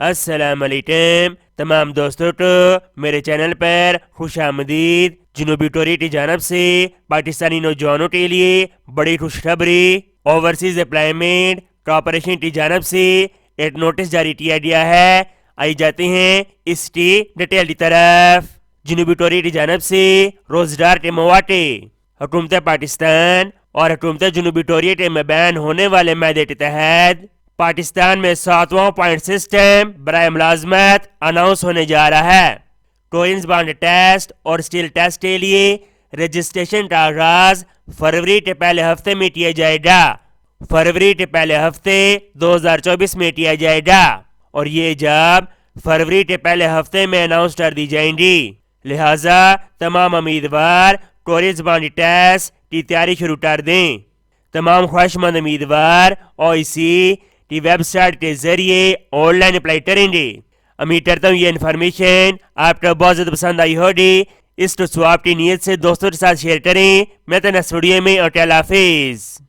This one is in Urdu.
السلام علیکم تمام دوستوں کو میرے چینل پر خوش آمدید۔ جنوبی ٹوری کی جانب سے پاکستانی نوجوانوں کے لیے بڑی خوشخبری، اوورسیز امپلائمنٹ کارپوریشن کی جانب سے ایک نوٹس جاری کیا گیا ہے۔ آئی جاتے ہیں اس کی ڈیٹیل کی طرف۔ جنوبی ٹوری کی جانب سے روزگار کے مواقع، حکومت پاکستان اور حکومت جنوبی ٹوری کے مابین ہونے والے معاہدے کے تحت پاکستان میں 7واں پوائنٹ سسٹم برائے ملازمت اناؤنس ہونے جا رہا ہے۔ کوئنز بانڈ ٹیسٹ اور اسٹیل ٹیسٹ کے لیے رجسٹریشن کا آغاز فروری کے پہلے ہفتے میں کیا جائے گا۔ فروری کے پہلے ہفتے 2024 میں کیا جائے گا اور یہ جاب فروری کے پہلے ہفتے میں اناؤنس کر دی جائیں گی۔ لہٰذا تمام امیدوار کوئنز بانڈ ٹیسٹ کی تیاری شروع کر دیں۔ تمام خواہشمند امیدوار OIC کی ویب سائٹ کے ذریعے آن لائن اپلائی کریں گے۔ امید کرتا ہوں یہ انفارمیشن آپ کو بہت زیادہ پسند آئی ہوگی۔ اس کو ثواب کی نیت سے دوستوں کے ساتھ شیئر کریں۔ میں تو نیکسٹ ویڈیو میں، اور اللہ حافظ۔